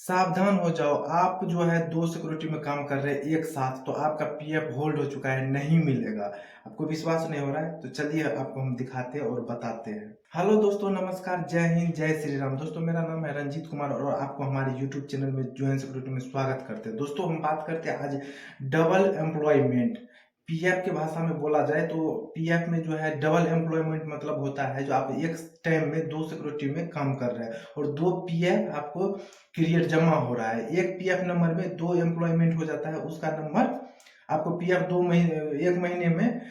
सावधान हो जाओ, आप जो है 2 सिक्योरिटी में काम कर रहे हैं एक साथ, तो आपका पीएफ होल्ड हो चुका है, नहीं मिलेगा। आपको विश्वास नहीं हो रहा है, तो चलिए आपको हम दिखाते हैं और बताते हैं। हेलो दोस्तों, नमस्कार, जय हिंद, जय श्री राम। दोस्तों, मेरा नाम है रंजीत कुमार और आपको हमारे यूट्यूब चैनल में जो है सिक्योरिटी में स्वागत करते हैं। दोस्तों, हम बात करते हैं आज डबल एम्प्लॉयमेंट। पीएफ की भाषा में बोला जाए तो पीएफ में जो है डबल एम्प्लॉयमेंट मतलब होता है जो आप एक टाइम में 2 सिक्योरिटी में काम कर रहे हैं और 2 पीएफ आपको क्रिएट जमा हो रहा है। एक पीएफ नंबर में 2 एम्प्लॉयमेंट हो जाता है, उसका नंबर आपको पीएफ 2 महीने 1 महीने में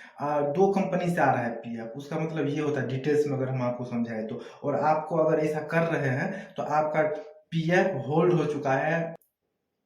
2 कंपनी से आ रहा है पीएफ। उसका मतलब ये होता है डिटेल्स में अगर हम आपको समझाएँ तो। और आपको अगर ऐसा कर रहे हैं तो आपका पीएफ होल्ड हो चुका है,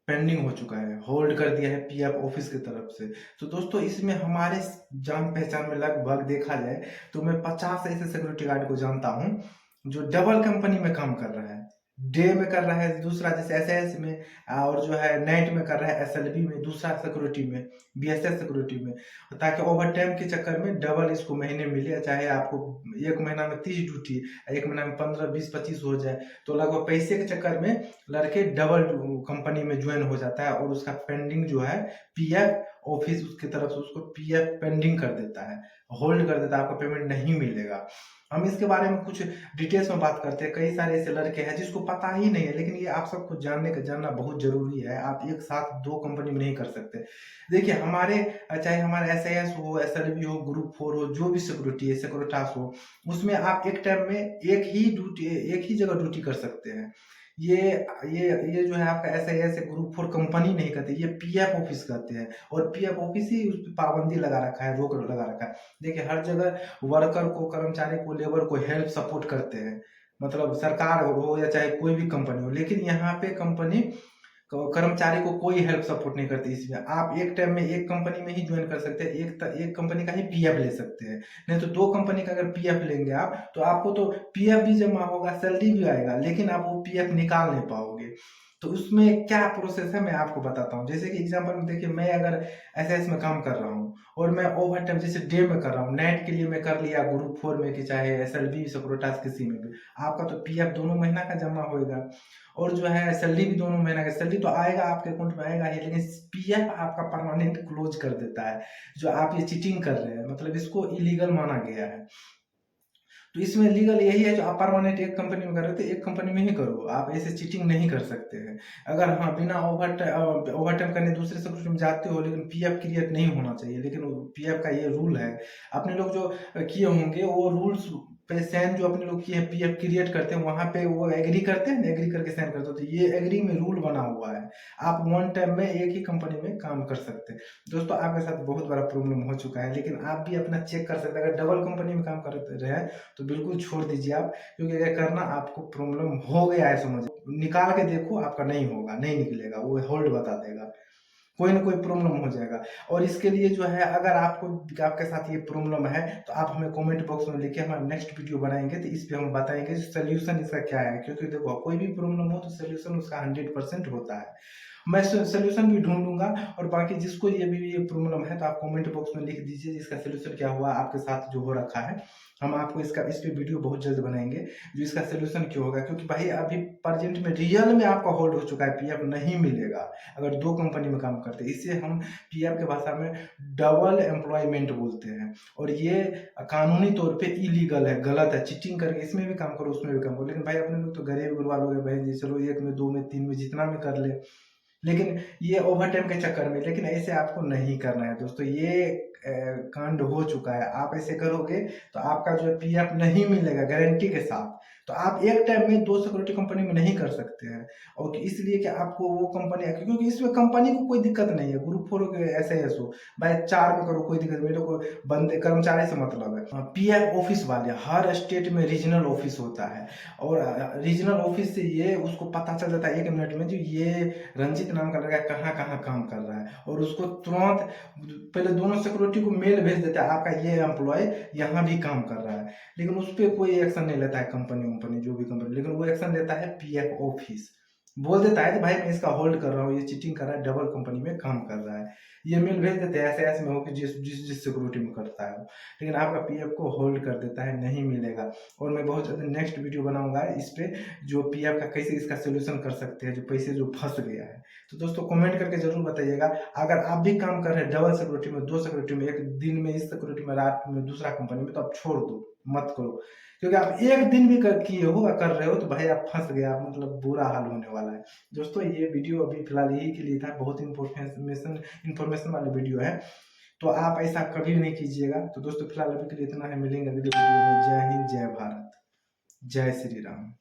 पेंडिंग हो चुका है, होल्ड कर दिया है पीएफ ऑफिस की तरफ से। तो दोस्तों, इसमें हमारे जान पहचान में लगभग देखा जाए तो मैं 50 ऐसे सिक्योरिटी गार्ड को जानता हूँ जो डबल कंपनी में काम कर रहा है। डे में कर रहा है दूसरा, जैसे एसएएस में, और जो है नाइट में कर रहा है एसएलबी में, दूसरा सिक्योरिटी में, बीएसएस सिक्योरिटी में, ताकि ओवर टाइम के चक्कर में डबल इसको महीने मिले। चाहे आपको एक महीना में 30 ड्यूटी, एक महीना में 15, 20, 25 हो जाए, तो लगभग पैसे के चक्कर में लड़के डबल कंपनी में ज्वाइन हो जाता है और उसका पेंडिंग जो है पीएफ ऑफिस उसकी तरफ से उसको पीएफ पेंडिंग कर देता है, होल्ड कर देता है, आपको पेमेंट नहीं मिलेगा। हम इसके बारे में कुछ डिटेल्स में बात करते हैं। कई सारे ऐसे लड़के हैं जिसको पता ही नहीं है, लेकिन ये आप सबको जानना बहुत जरूरी है। आप एक साथ 2 कंपनी में नहीं कर सकते। देखिए, हमारे चाहे हमारा एसआईएस हो, एसएलबी हो, ग्रुप 4 हो, जो भी सिक्योरिटी है, सिक्योरिटास हो, उसमें आप एक टाइम में एक ही जगह ड्यूटी कर सकते हैं। ये ये जो है आपका एसआईएस ग्रुप 4 कंपनी नहीं कहते, ये पीएफ ऑफिस कहते हैं और पीएफ ऑफिस ही उस पे पाबंदी लगा रखा है, रोक लगा रखा है। देखिए, हर जगह वर्कर को, कर्मचारी को, लेबर को हेल्प सपोर्ट करते हैं, मतलब सरकार हो या चाहे कोई भी कंपनी हो। लेकिन यहाँ पे कंपनी कर्मचारी को कोई हेल्प सपोर्ट नहीं करती। इसमें आप एक टाइम में एक कंपनी में ही ज्वाइन कर सकते हैं, एक कंपनी का ही पीएफ ले सकते हैं। नहीं तो 2 कंपनी का अगर पीएफ लेंगे आप, तो आपको तो पीएफ भी जमा होगा, सैलरी भी आएगा, लेकिन आप वो पीएफ निकाल नहीं पाओगे। तो उसमें क्या प्रोसेस है मैं आपको बताता हूँ। जैसे कि एग्जांपल में देखिए, मैं अगर एसएएस में काम कर रहा हूँ और मैं ओवर टाइम जैसे डे में कर रहा हूँ, नाइट के लिए मैं कर लिया ग्रुप 4 में कि चाहे एसएलवी, सिक्योरिटास किसी में भी, आपका तो पीएफ दोनों महीना का जमा होएगा और जो है सैलरी भी दोनों महीना का। सैलरी तो आएगा, आपके अकाउंट में आएगा ही, लेकिन पीएफ आपका परमानेंट क्लोज कर देता है। जो आप ये चीटिंग कर रहे हैं, मतलब इसको इलीगल माना गया है। तो इसमें लीगल यही है, जो आप परमानेंट एक कंपनी में कर रहे थे, एक कंपनी में ही करो। आप ऐसे चीटिंग नहीं कर सकते हैं। अगर हाँ, बिना ओवर टाइम करने दूसरे सेक्टर में जाते हो, लेकिन पीएफ क्रिएट नहीं होना चाहिए। लेकिन पीएफ का ये रूल है। अपने लोग जो किए होंगे वो रूल्स पे साइन, जो अपने लोग किए हैं पीएफ क्रिएट करते हैं, वहां पे वो एग्री करते हैं, एग्री करके साइन करते हो, तो ये एग्री में रूल बना हुआ है। आप वन टाइम में एक ही कंपनी में काम कर सकते हैं। दोस्तों, आपके साथ बहुत बड़ा प्रॉब्लम हो चुका है, लेकिन आप भी अपना चेक कर सकते हैं। अगर डबल कंपनी में काम कर रहे हैं तो बिल्कुल छोड़ दीजिए आप, क्योंकि अगर करना आपको प्रॉब्लम हो गया है, समझ निकाल के देखो, आपका नहीं होगा, नहीं निकलेगा, वो होल्ड बता देगा, कोई ना कोई प्रॉब्लम हो जाएगा। और इसके लिए जो है, अगर आपको आपके साथ ये प्रॉब्लम है, तो आप हमें कमेंट बॉक्स में लिखिए, हम नेक्स्ट वीडियो बनाएंगे तो इस पे हम बताएंगे सोल्यूशन इसका क्या है। क्योंकि देखो, कोई भी प्रॉब्लम हो तो सोल्यूशन उसका 100% होता है। मैं सोल्यूशन भी ढूंढूंगा। और बाकी जिसको ये प्रॉब्लम है, तो आप कमेंट बॉक्स में लिख दीजिए इसका सोल्यूशन क्या हुआ आपके साथ जो हो रखा है। हम आपको इस पे वीडियो बहुत जल्द बनाएंगे, जो इसका सोल्यूशन क्यों होगा। क्योंकि भाई, अभी प्रेजेंट में रियल में आपका होल्ड हो चुका है, पीएफ नहीं मिलेगा अगर 2 कंपनी में काम करते हैं। इसे हम पीएफ के भाषा में डबल एम्प्लॉयमेंट बोलते हैं। और ये कानूनी तौर पे इलीगल है, गलत है। चीटिंग करके इसमें भी काम करो, उसमें भी काम करो। लेकिन भाई, अपने लोग तो गरीब गुरबा लोग हैं भाई जी, चलो 1 में, 2 में, 3 में, जितना में कर ले। लेकिन ये ओवर टाइम के चक्कर में, लेकिन ऐसे आपको नहीं करना है दोस्तों। ये कांड हो चुका है। आप ऐसे करोगे तो आपका जो है पीएफ नहीं मिलेगा गारंटी के साथ। तो आप एक टाइम में 2 सिक्योरिटी कंपनी में नहीं कर सकते हैं। और इसलिए कि आपको वो कंपनी, क्योंकि इसमें कंपनी को कोई दिक्कत नहीं है, ग्रुप 4 हो के एसआईएस हो, भाई 4 में करो, कोई दिक्कत नहीं। मेरे को बंदे कर्मचारी से मतलब है। पीएफ ऑफिस वाले, हर स्टेट में रीजनल ऑफिस होता है, और रीजनल ऑफिस से ये उसको पता चल जाता है 1 मिनट में, जो ये रंजीत नाम का लड़का कहाँ कहाँ काम कर रहा है। और उसको तुरंत पहले दोनों सिक्योरिटी को मेल भेज देता है, आपका ये एम्प्लॉय यहाँ भी काम कर रहा है। लेकिन उस पर कोई एक्शन नहीं लेता है कंपनी वंपनी, जो भी कंपनी, लेकिन वो एक्शन लेता है पीएफ ऑफिस। बोल देता है कि भाई मैं इसका होल्ड कर रहा हूँ, ये चीटिंग कर रहा है, डबल कंपनी में काम कर रहा है। ये मेल भेज देते हैं ऐसे ऐसे में हो कि जिस सिक्योरिटी में करता है वो, लेकिन आपका पीएफ को होल्ड कर देता है, नहीं मिलेगा। और मैं बहुत जल्दी नेक्स्ट वीडियो बनाऊंगा इस पे, जो पीएफ का कैसे इसका सोल्यूशन कर सकते हैं, जो पैसे जो फंस गया है। तो दोस्तों कमेंट करके जरूर बताइएगा। अगर आप भी काम कर रहे हैं डबल सिक्योरिटी में, दो सिक्योरिटी में, एक दिन में इस सिक्योरिटी में, रात में दूसरा कंपनी में, तो आप छोड़ दो, मत करो। क्योंकि आप एक दिन भी किए हो कर रहे हो तो भाई आप फंस गए, आप मतलब बुरा हाल होने वाला है। दोस्तों ये वीडियो अभी फिलहाल यही के लिए था, बहुत इन्फॉर्मेशन वाला वीडियो है, तो आप ऐसा कभी नहीं कीजिएगा। तो दोस्तों फिलहाल अभी के लिए इतना है, मिलेंगे अगले वीडियो में। जय हिंद, जय भारत, जय श्री राम।